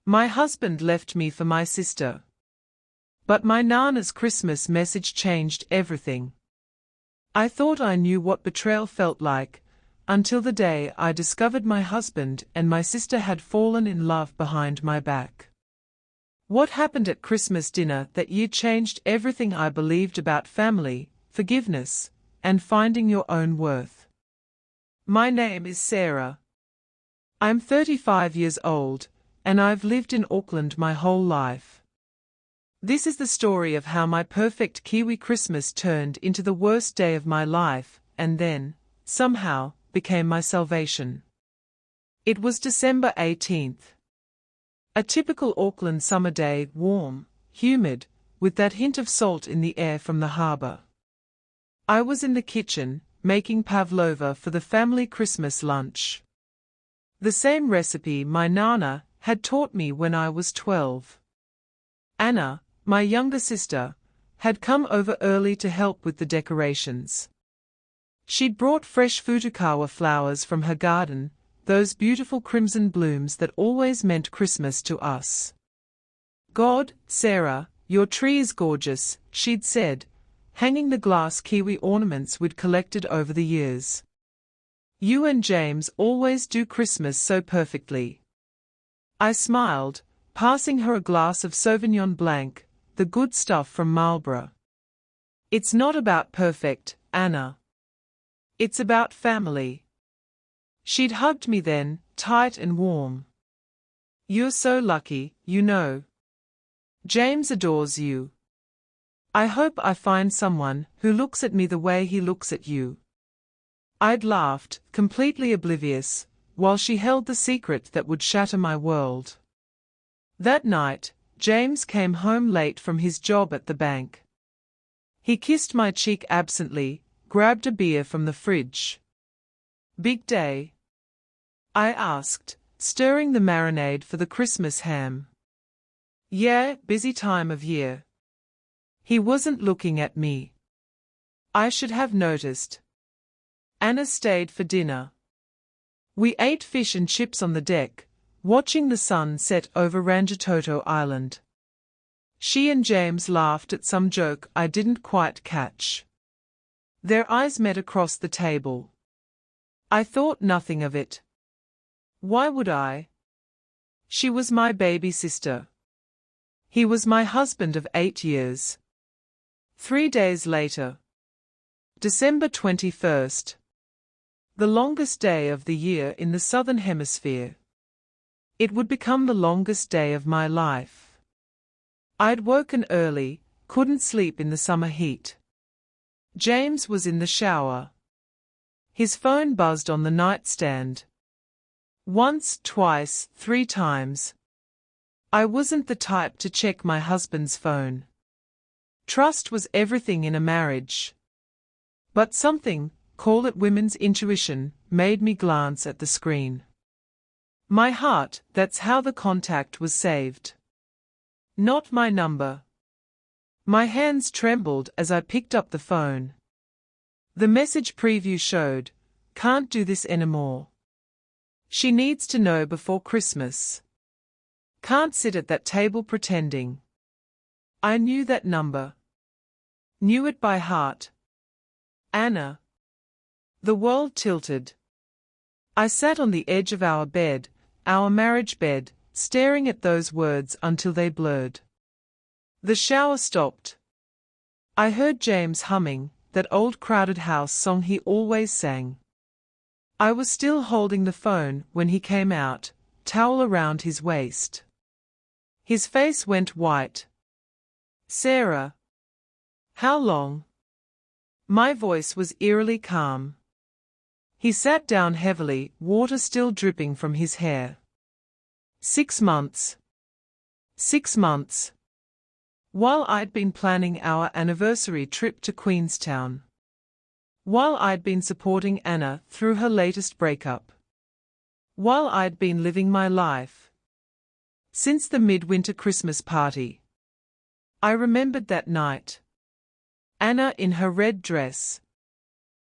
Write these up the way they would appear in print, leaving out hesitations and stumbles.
My husband left me for my sister. But my Nana's Christmas message changed everything. I thought I knew what betrayal felt like, until the day I discovered my husband and my sister had fallen in love behind my back. What happened at Christmas dinner that year changed everything I believed about family, forgiveness, and finding your own worth. My name is Sarah. I'm 35 years old, and I've lived in Auckland my whole life. This is the story of how my perfect Kiwi Christmas turned into the worst day of my life, and then, somehow, became my salvation. It was December 18th. A typical Auckland summer day, warm, humid, with that hint of salt in the air from the harbour. I was in the kitchen, making pavlova for the family Christmas lunch. The same recipe my Nana had taught me when I was 12. Anna, my younger sister, had come over early to help with the decorations. She'd brought fresh futukawa flowers from her garden, those beautiful crimson blooms that always meant Christmas to us. "God, Sarah, your tree is gorgeous," she'd said, hanging the glass kiwi ornaments we'd collected over the years. "You and James always do Christmas so perfectly." I smiled, passing her a glass of Sauvignon Blanc, the good stuff from Marlborough. "It's not about perfect, Anna. It's about family." She'd hugged me then, tight and warm. "You're so lucky, you know. James adores you. I hope I find someone who looks at me the way he looks at you." I'd laughed, completely oblivious, while she held the secret that would shatter my world. That night, James came home late from his job at the bank. He kissed my cheek absently, grabbed a beer from the fridge. "Big day?" I asked, stirring the marinade for the Christmas ham. "Yeah, busy time of year." He wasn't looking at me. I should have noticed. Anna stayed for dinner. We ate fish and chips on the deck, watching the sun set over Rangitoto Island. She and James laughed at some joke I didn't quite catch. Their eyes met across the table. I thought nothing of it. Why would I? She was my baby sister. He was my husband of 8 years. 3 days later. December 21st. The longest day of the year in the Southern Hemisphere. It would become the longest day of my life. I'd woken early, couldn't sleep in the summer heat. James was in the shower. His phone buzzed on the nightstand. Once, twice, 3 times. I wasn't the type to check my husband's phone. Trust was everything in a marriage. But something, call it women's intuition, made me glance at the screen. My heart, that's how the contact was saved. Not my number. My hands trembled as I picked up the phone. The message preview showed, "Can't do this anymore. She needs to know before Christmas. Can't sit at that table pretending." I knew that number. Knew it by heart. Anna. The world tilted. I sat on the edge of our bed, our marriage bed, staring at those words until they blurred. The shower stopped. I heard James humming, that old Crowded House song he always sang. I was still holding the phone when he came out, towel around his waist. His face went white. "Sarah. How long?" My voice was eerily calm. He sat down heavily, water still dripping from his hair. 6 months. 6 months. While I'd been planning our anniversary trip to Queenstown. While I'd been supporting Anna through her latest breakup. While I'd been living my life. Since the midwinter Christmas party. I remembered that night. Anna in her red dress.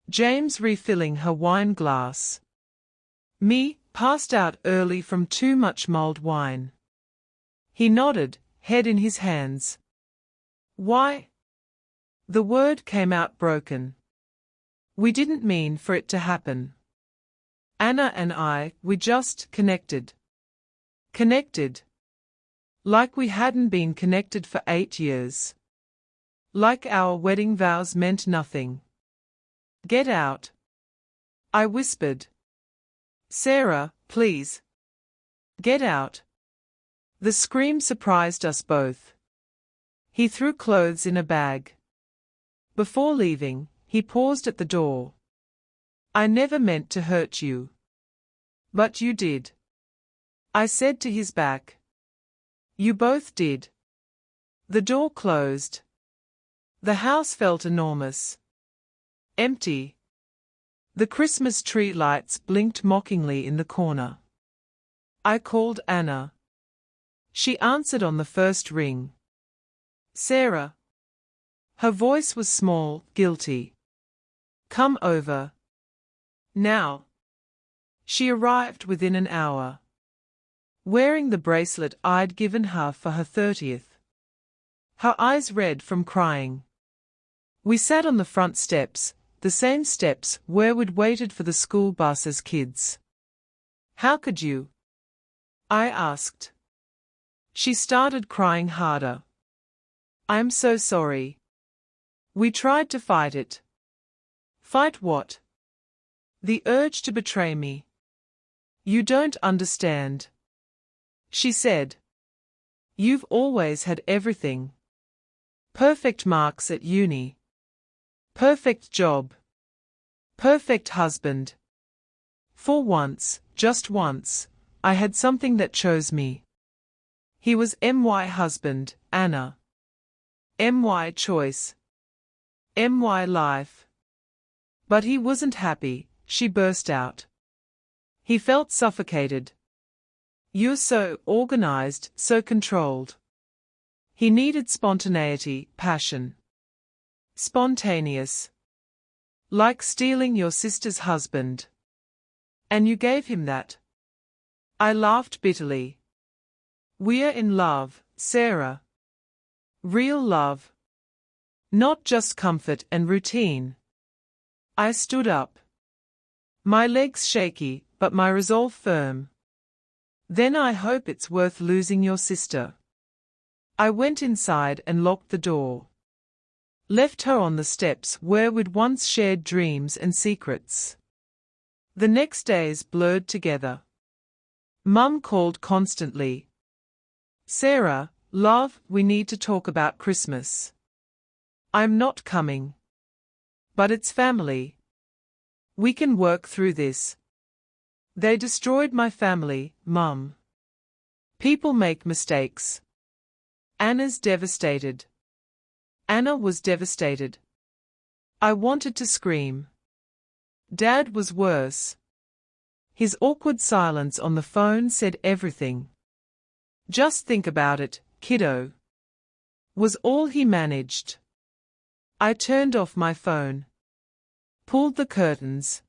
James refilling her wine glass. Me, passed out early from too much mulled wine. He nodded, head in his hands. Why? The word came out broken. We didn't mean for it to happen. Anna and I, we just connected. Connected. Like we hadn't been connected for 8 years. Like our wedding vows meant nothing. Get out. I whispered. Sarah, please. Get out. The scream surprised us both. He threw clothes in a bag. Before leaving, he paused at the door. I never meant to hurt you. But you did. I said to his back. You both did. The door closed. The house felt enormous. Empty. The Christmas tree lights blinked mockingly in the corner. I called Anna. She answered on the first ring. Sarah. Her voice was small, guilty. Come over. Now. She arrived within an hour. Wearing the bracelet I'd given her for her 30th. Her eyes red from crying. We sat on the front steps, the same steps where we'd waited for the school bus as kids. How could you? I asked. She started crying harder. I'm so sorry. We tried to fight it. Fight what? The urge to betray me. You don't understand. She said. You've always had everything. Perfect marks at uni. Perfect job. Perfect husband. For once, just once, I had something that chose me. He was my husband, Anna. My choice. My life. But he wasn't happy, she burst out. He felt suffocated. You're so organized, so controlled. He needed spontaneity, passion. Spontaneous. Like stealing your sister's husband. And you gave him that. I laughed bitterly. We're in love, Sarah. Real love. Not just comfort and routine. I stood up. My legs shaky, but my resolve firm. Then I hope it's worth losing your sister. I went inside and locked the door. Left her on the steps where we'd once shared dreams and secrets. The next days blurred together. Mum called constantly. Sarah, love, we need to talk about Christmas. I'm not coming. But it's family. We can work through this. They destroyed my family, Mum. People make mistakes. Anna's devastated. Anna was devastated. I wanted to scream. Dad was worse. His awkward silence on the phone said everything. Just think about it, kiddo. Was all he managed. I turned off my phone. Pulled the curtains.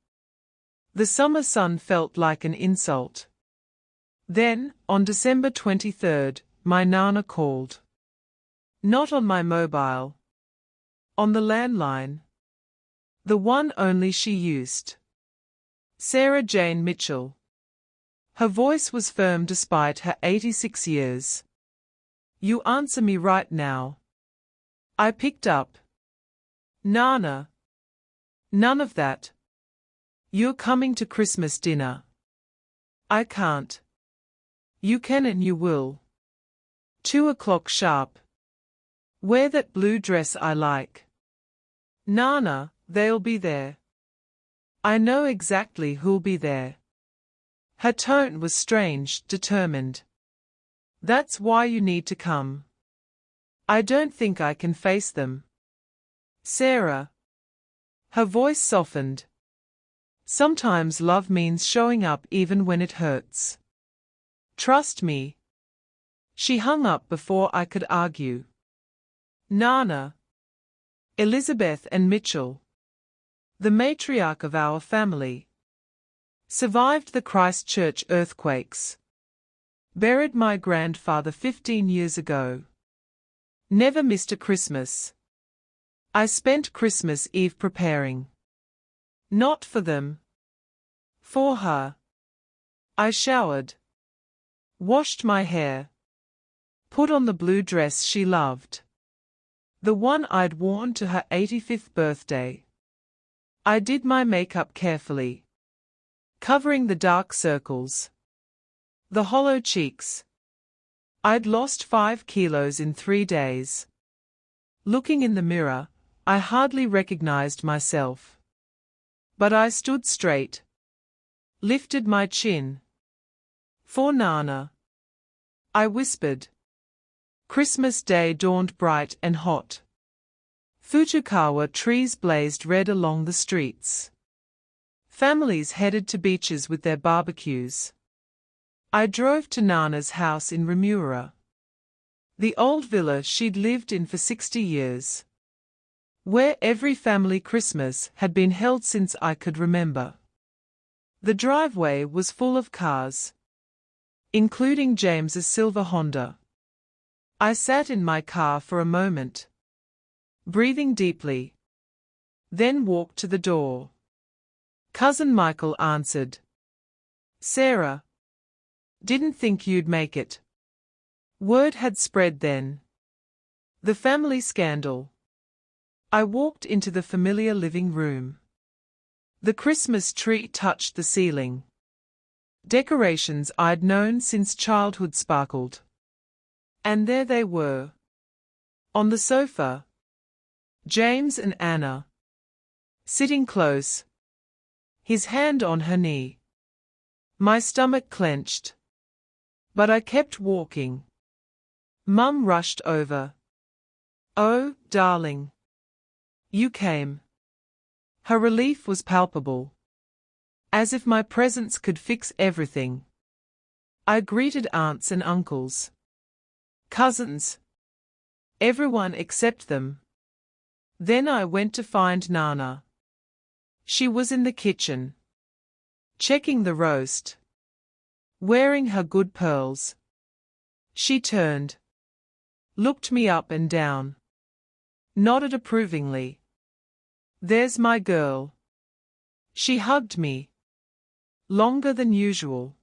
The summer sun felt like an insult. Then, on December 23rd, my Nana called. Not on my mobile. On the landline. The one only she used. Sarah Jane Mitchell. Her voice was firm despite her 86 years. You answer me right now. I picked up. Nana. None of that. You're coming to Christmas dinner. I can't. You can and you will. 2 o'clock sharp. Wear that blue dress I like. Nana, they'll be there. I know exactly who'll be there. Her tone was strange, determined. That's why you need to come. I don't think I can face them. Sarah. Her voice softened. Sometimes love means showing up even when it hurts. Trust me. She hung up before I could argue. Nana. Elizabeth and Mitchell. The matriarch of our family. Survived the Christchurch earthquakes. Buried my grandfather 15 years ago. Never missed a Christmas. I spent Christmas Eve preparing. Not for them. For her. I showered. Washed my hair. Put on the blue dress she loved. The one I'd worn to her 85th birthday. I did my makeup carefully, covering the dark circles, the hollow cheeks. I'd lost 5 kilos in 3 days. Looking in the mirror, I hardly recognized myself. But I stood straight, lifted my chin. For Nana, I whispered. Christmas Day dawned bright and hot. Fujisawa trees blazed red along the streets. Families headed to beaches with their barbecues. I drove to Nana's house in Remuera, the old villa she'd lived in for 60 years, where every family Christmas had been held since I could remember. The driveway was full of cars, including James's silver Honda. I sat in my car for a moment, breathing deeply, then walked to the door. Cousin Michael answered. Sarah, didn't think you'd make it. Word had spread then. The family scandal. I walked into the familiar living room. The Christmas tree touched the ceiling. Decorations I'd known since childhood sparkled. And there they were. On the sofa, James and Anna, sitting close, his hand on her knee. My stomach clenched. But I kept walking. Mum rushed over. Oh, darling. You came. Her relief was palpable. As if my presence could fix everything. I greeted aunts and uncles. Cousins. Everyone except them. Then I went to find Nana. She was in the kitchen, checking the roast, wearing her good pearls. She turned, looked me up and down, nodded approvingly. There's my girl. She hugged me. Longer than usual.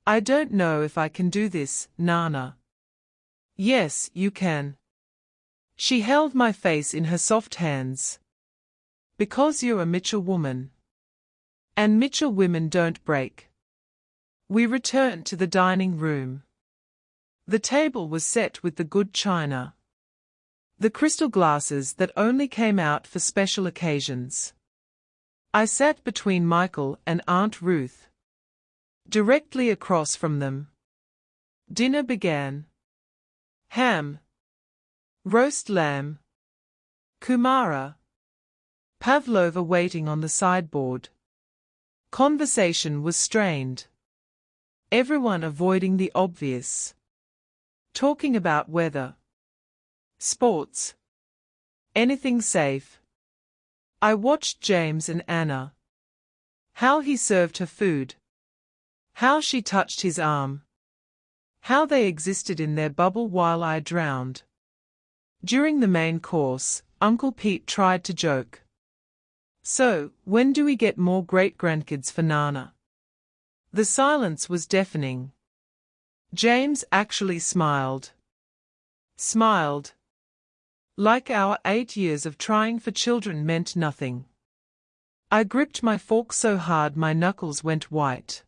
I don't know if I can do this, Nana. Yes, you can. She held my face in her soft hands. Because you're a Mitchell woman. And Mitchell women don't break. We returned to the dining room. The table was set with the good china. The crystal glasses that only came out for special occasions. I sat between Michael and Aunt Ruth. Directly across from them. Dinner began. Ham. Roast lamb. Kumara. Pavlova waiting on the sideboard. Conversation was strained. Everyone avoiding the obvious. Talking about weather. Sports. Anything safe. I watched James and Anna. How he served her food. How she touched his arm. How they existed in their bubble while I drowned. During the main course, Uncle Pete tried to joke. So, when do we get more great-grandkids for Nana? The silence was deafening. James actually smiled. Smiled. Like our 8 years of trying for children meant nothing. I gripped my fork so hard my knuckles went white.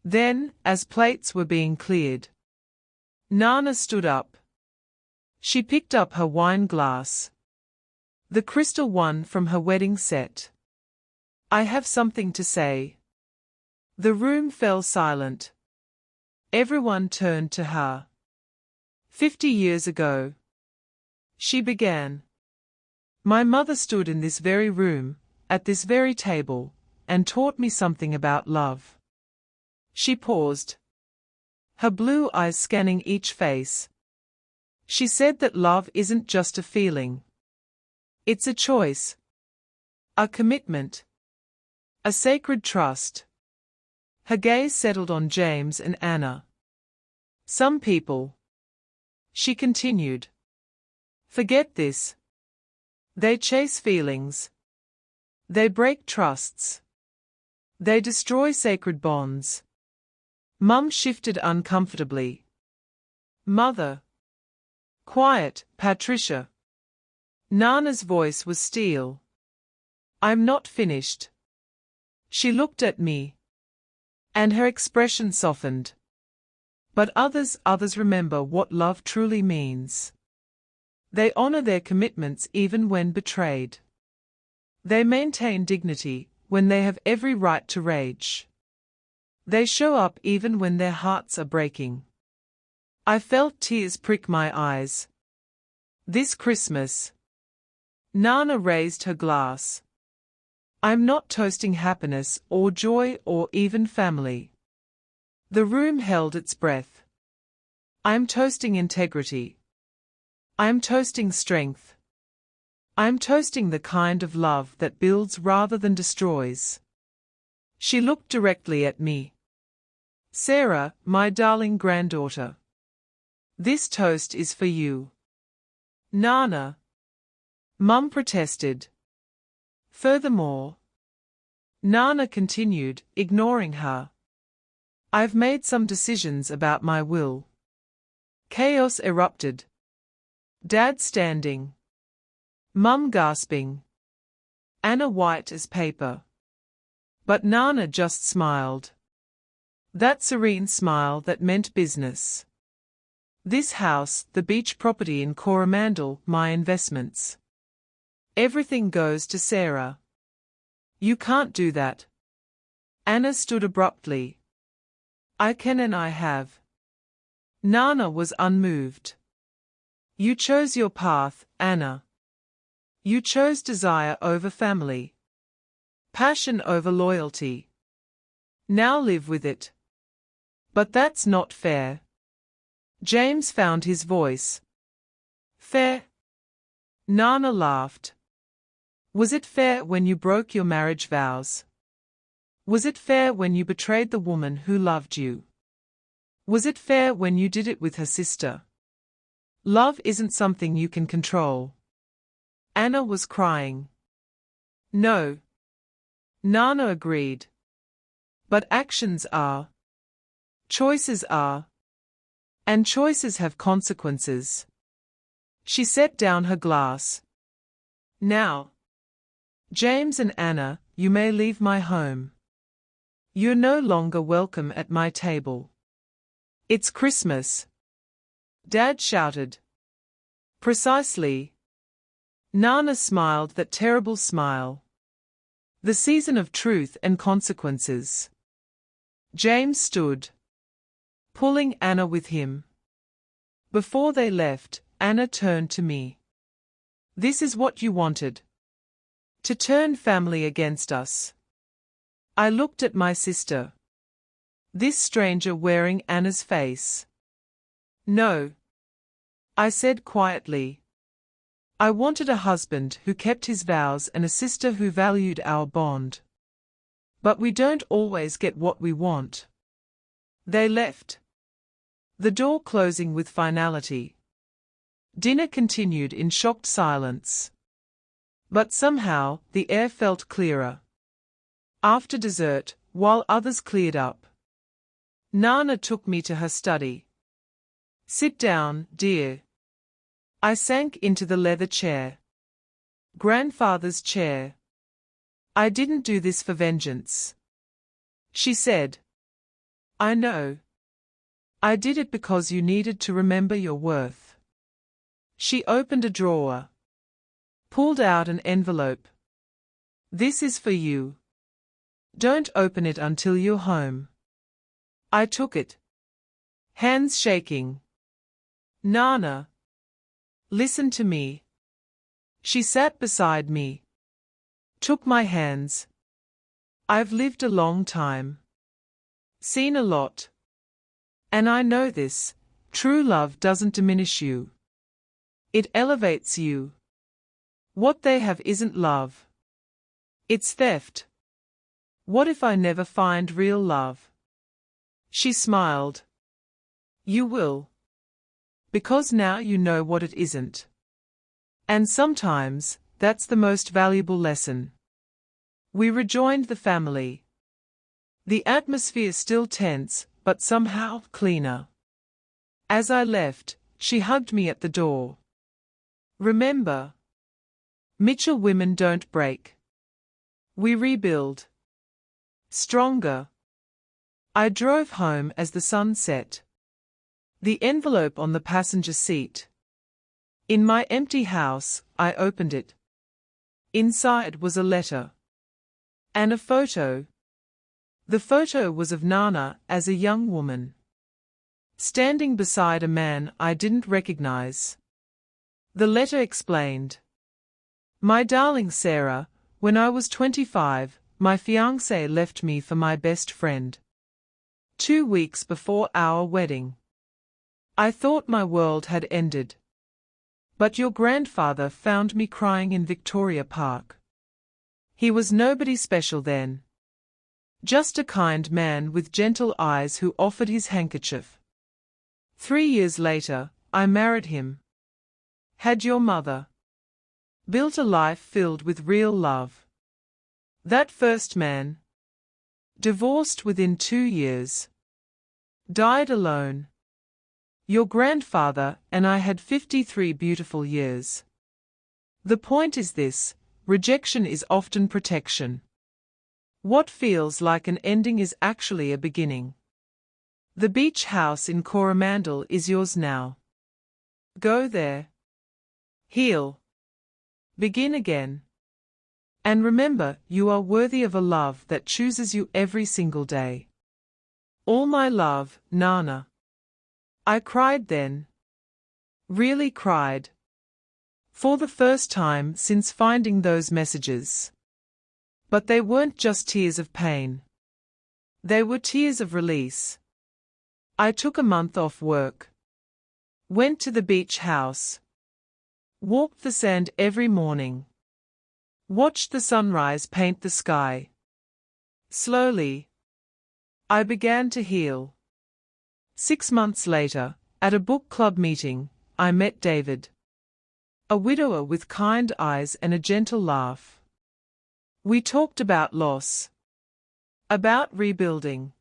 Then, as plates were being cleared, Nana stood up. She picked up her wine glass. The crystal one from her wedding set. I have something to say. The room fell silent. Everyone turned to her. 50 years ago. She began. My mother stood in this very room, at this very table, and taught me something about love. She paused. Her blue eyes scanning each face. She said that love isn't just a feeling. It's a choice. A commitment. A sacred trust. Her gaze settled on James and Anna. Some people, she continued, forget this. They chase feelings. They break trusts. They destroy sacred bonds. Mum shifted uncomfortably. Mother. Quiet, Patricia. Nana's voice was steel. I'm not finished. She looked at me. And her expression softened. But others remember what love truly means. They honor their commitments even when betrayed. They maintain dignity when they have every right to rage. They show up even when their hearts are breaking. I felt tears prick my eyes. This Christmas. Nana raised her glass. I'm not toasting happiness or joy or even family. The room held its breath. I'm toasting integrity. I'm toasting strength. I'm toasting the kind of love that builds rather than destroys. She looked directly at me. Sarah, my darling granddaughter. This toast is for you. Nana. Mum protested. Furthermore, Nana continued, ignoring her. I've made some decisions about my will. Chaos erupted. Dad standing. Mum gasping. Anna white as paper. But Nana just smiled. That serene smile that meant business. This house, the beach property in Coromandel, my investments. Everything goes to Sarah. You can't do that. Anna stood abruptly. I can and I have. Nana was unmoved. You chose your path, Anna. You chose desire over family. Passion over loyalty. Now live with it. But that's not fair. James found his voice. Fair? Nana laughed. Was it fair when you broke your marriage vows? Was it fair when you betrayed the woman who loved you? Was it fair when you did it with her sister? Love isn't something you can control. Anna was crying. No. Nana agreed. But actions are. Choices are. And choices have consequences. She set down her glass. Now, James and Anna, you may leave my home. You're no longer welcome at my table. It's Christmas. Dad shouted. Precisely. Nana smiled that terrible smile. The season of truth and consequences. James stood, pulling Anna with him. Before they left, Anna turned to me. This is what you wanted. To turn family against us. I looked at my sister. This stranger wearing Anna's face. No. I said quietly. I wanted a husband who kept his vows and a sister who valued our bond. But we don't always get what we want. They left. The door closing with finality. Dinner continued in shocked silence. But somehow, the air felt clearer. After dessert, while others cleared up, Nana took me to her study. Sit down, dear. I sank into the leather chair. Grandfather's chair. I didn't do this for vengeance. She said. I know. I did it because you needed to remember your worth. She opened a drawer. Pulled out an envelope. This is for you. Don't open it until you're home. I took it. Hands shaking. Nana. Listen to me. She sat beside me. Took my hands. I've lived a long time. Seen a lot. And I know this, true love doesn't diminish you. It elevates you. What they have isn't love. It's theft. What if I never find real love? She smiled. You will. Because now you know what it isn't. And sometimes, that's the most valuable lesson. We rejoined the family. The atmosphere still tense, but somehow cleaner. As I left, she hugged me at the door. Remember, Mitchell, women don't break. We rebuild. Stronger. I drove home as the sun set. The envelope on the passenger seat. In my empty house, I opened it. Inside was a letter. And a photo. The photo was of Nana as a young woman, standing beside a man I didn't recognize. The letter explained. My darling Sarah, when I was 25, my fiancé left me for my best friend. 2 weeks before our wedding. I thought my world had ended. But your grandfather found me crying in Victoria Park. He was nobody special then. Just a kind man with gentle eyes who offered his handkerchief. 3 years later, I married him. Had your mother. Built a life filled with real love. That first man. Divorced within 2 years. Died alone. Your grandfather and I had 53 beautiful years. The point is this: rejection is often protection. What feels like an ending is actually a beginning. The beach house in Coromandel is yours now. Go there. Heal. Begin again. And remember, you are worthy of a love that chooses you every single day. All my love, Nana. I cried then. Really cried. For the first time since finding those messages. But they weren't just tears of pain. They were tears of release. I took a month off work. Went to the beach house. Walked the sand every morning. Watched the sunrise paint the sky. Slowly, I began to heal. 6 months later, at a book club meeting, I met David. A widower with kind eyes and a gentle laugh. We talked about loss. About rebuilding.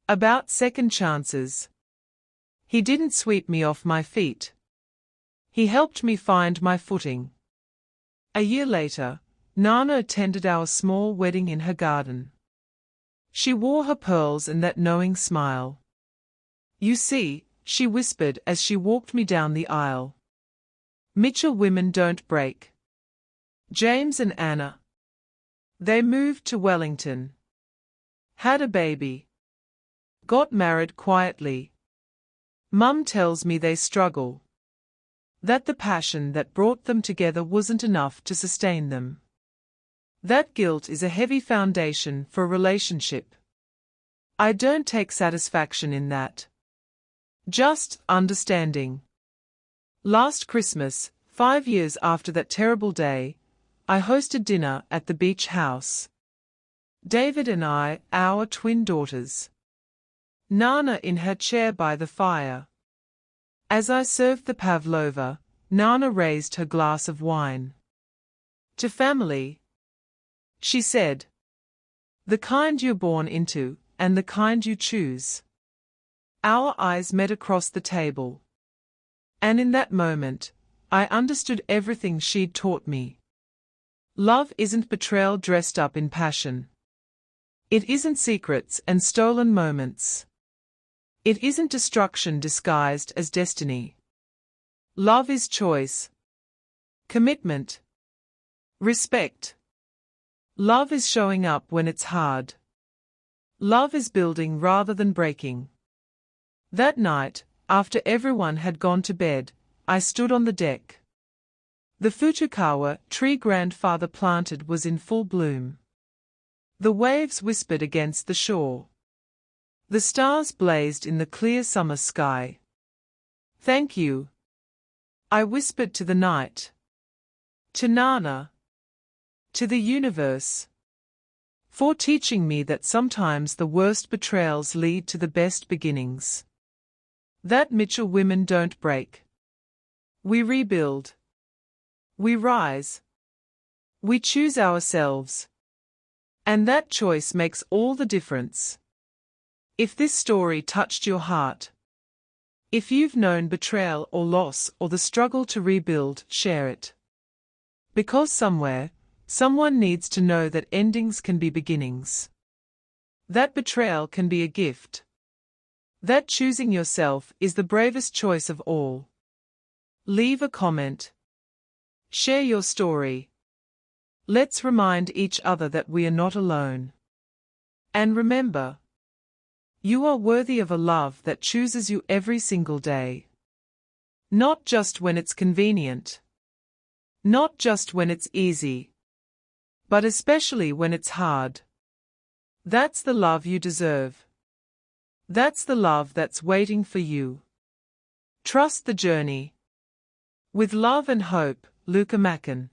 About second chances. He didn't sweep me off my feet. He helped me find my footing. A year later, Nana attended our small wedding in her garden. She wore her pearls and that knowing smile. You see, she whispered as she walked me down the aisle. Mitchell, women don't break. James and Anna. They moved to Wellington. Had a baby. Got married quietly. Mum tells me they struggle. That the passion that brought them together wasn't enough to sustain them. That guilt is a heavy foundation for a relationship. I don't take satisfaction in that. Just understanding. Last Christmas, 5 years after that terrible day, I hosted dinner at the beach house. David and I, our twin daughters. Nana in her chair by the fire. As I served the pavlova, Nana raised her glass of wine. To family, she said. The kind you're born into, and the kind you choose. Our eyes met across the table. And in that moment, I understood everything she'd taught me. Love isn't betrayal dressed up in passion. It isn't secrets and stolen moments. It isn't destruction disguised as destiny. Love is choice. Commitment. Respect. Love is showing up when it's hard. Love is building rather than breaking. That night, after everyone had gone to bed, I stood on the deck. The Futukawa tree grandfather planted was in full bloom. The waves whispered against the shore. The stars blazed in the clear summer sky. Thank you, I whispered to the night. To Nana. To the universe. For teaching me that sometimes the worst betrayals lead to the best beginnings. That Mitchell women don't break. We rebuild. We rise. We choose ourselves. And that choice makes all the difference. If this story touched your heart, if you've known betrayal or loss or the struggle to rebuild, share it. Because somewhere, someone needs to know that endings can be beginnings. That betrayal can be a gift. That choosing yourself is the bravest choice of all. Leave a comment. Share your story. Let's remind each other that we are not alone. And remember, you are worthy of a love that chooses you every single day. Not just when it's convenient. Not just when it's easy. But especially when it's hard. That's the love you deserve. That's the love that's waiting for you. Trust the journey. With love and hope, Luca Mackin.